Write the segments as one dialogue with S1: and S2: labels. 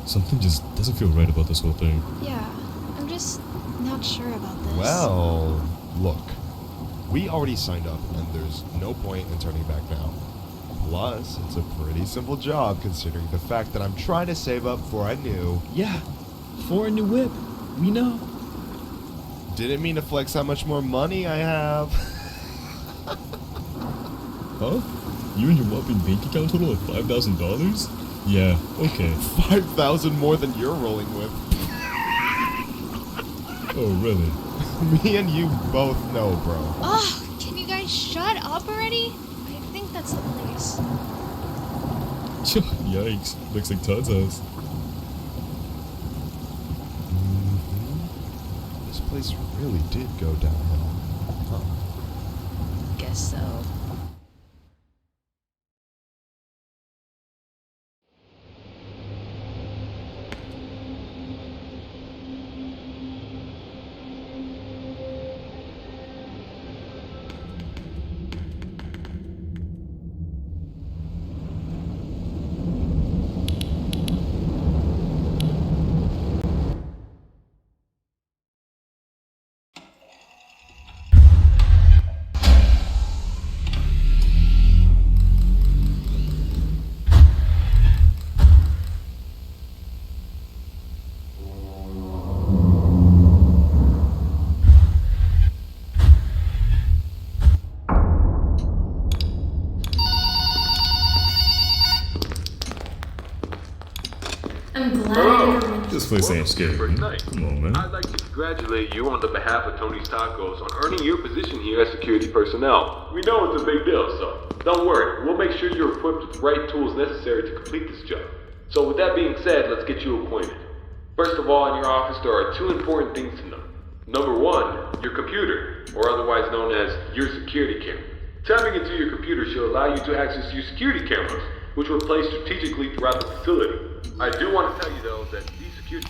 S1: Something just doesn't feel right about this whole thing.
S2: Yeah, I'm just not sure about this.
S3: Well, look. We already signed up, and there's no point in turning back now. Plus, it's a pretty simple job considering the fact that I'm trying to save up for a new...
S1: Yeah, for a new whip. We know.
S3: Didn't mean to flex how much more money I have.
S1: Huh? You and your whopping bank account total of $5,000? Yeah, okay.
S3: 5,000 more than you're rolling with.
S1: Oh, really?
S3: Me and you both know, bro.
S2: Ugh, can you guys shut up already? I think that's the place.
S1: Yikes, looks like Todd's house.
S3: This place really did go downhill. Huh.
S2: Guess so.
S4: I'm glad you're
S1: This place ain't scary.
S5: First night.
S1: Come on, man.
S5: I'd like to congratulate you on the behalf of Tony's Tacos on earning your position here as security personnel. We know it's a big deal, so don't worry. We'll make sure you're equipped with the right tools necessary to complete this job. So with that being said, let's get you acquainted. First of all, in your office, there are two important things to know. Number one, your computer, or otherwise known as your security camera. Tapping into your computer should allow you to access your security cameras, which were placed strategically throughout the facility. I do want to tell you though that these security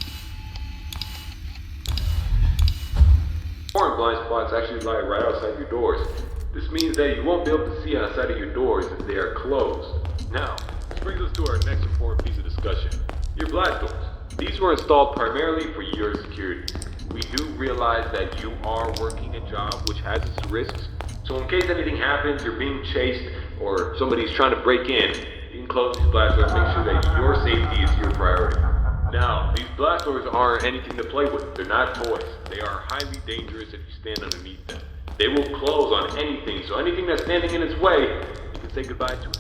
S5: foreign blind spots actually lie right outside your doors. This means that you won't be able to see outside of your doors if they are closed. Now, this brings us to our next important piece of discussion. Your blast doors. These were installed primarily for your security. We do realize that you are working a job which has its risks, so in case anything happens, you're being chased, or somebody's trying to break in, you can close these blast doors and make sure that your safety is your priority. Now, these blast doors aren't anything to play with. They're not toys. They are highly dangerous if you stand underneath them. They will close on anything, so anything that's standing in its way, you can say goodbye to it.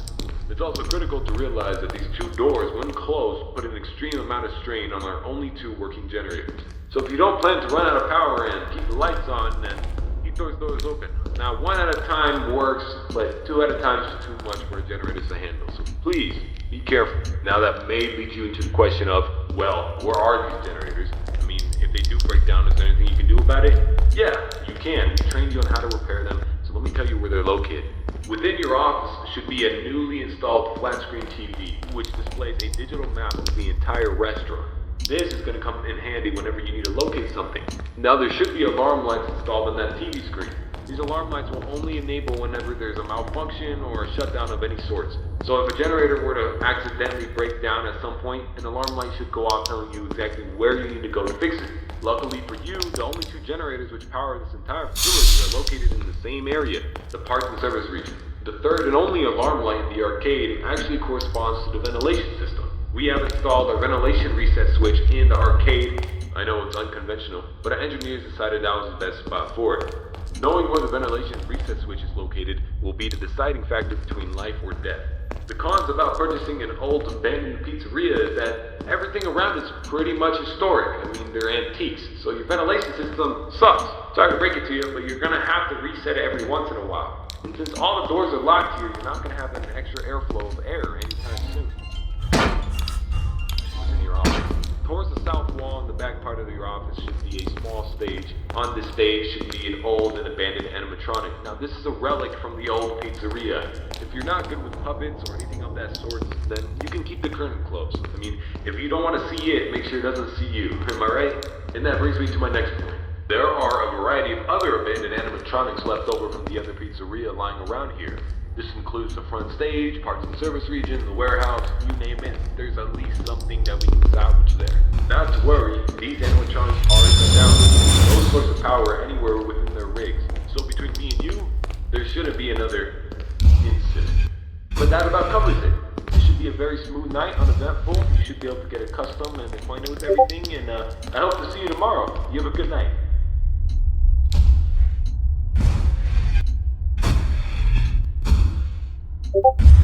S5: It's also critical to realize that these two doors, when closed, put an extreme amount of strain on our only two working generators. So if you don't plan to run out of power and keep the lights on, then keep those doors open. Now, one at a time works, but two at a time is too much for a generator to handle. So please, be careful. Now that may lead you into the question of, well, where are these generators? I mean, if they do break down, is there anything you can do about it? Yeah, you can. We trained you on how to repair them, so let me tell you where they're located. Within your office should be a newly installed flat-screen TV, which displays a digital map of the entire restaurant. This is going to come in handy whenever you need to locate something. Now there should be alarm lights installed on that TV screen. These alarm lights will only enable whenever there's a malfunction or a shutdown of any sorts. So if a generator were to accidentally break down at some point, an alarm light should go off telling you exactly where you need to go to fix it. Luckily for you, the only two generators which power this entire facility are located in the same area, the parts and service region. The third and only alarm light in the arcade actually corresponds to the ventilation system. We have installed our ventilation reset switch in the arcade. I know it's unconventional, but our engineers decided that was the best spot for it. Knowing where the ventilation reset switch is located will be the deciding factor between life or death. The cons about purchasing an old abandoned pizzeria is that everything around it's pretty much historic. I mean, they're antiques, so your ventilation system sucks. Sorry to break it to you, but you're gonna have to reset it every once in a while. And since all the doors are locked here, you're not gonna have an extra airflow of air anytime soon. What's in your office? Towards the south wall in the back part of your office should be a small stage. On this stage should be an old and abandoned animatronic. Now this is a relic from the old pizzeria. If you're not good with puppets or anything of that sort, then you can keep the curtain closed. I mean, if you don't want to see it, make sure it doesn't see you. Am I right? And that brings me to my next point. There are a variety of other abandoned animatronics left over from the other pizzeria lying around here. This includes the front stage, parts and service region, the warehouse, you name it. There's at least something that we can salvage there. Not to worry, these animatronics are shut down. No source of power anywhere within their rigs. So between me and you, there shouldn't be another incident. But that about covers it. It should be a very smooth night, uneventful. You should be able to get accustomed and acquainted with everything, and I hope to see you tomorrow. You have a good night.
S3: You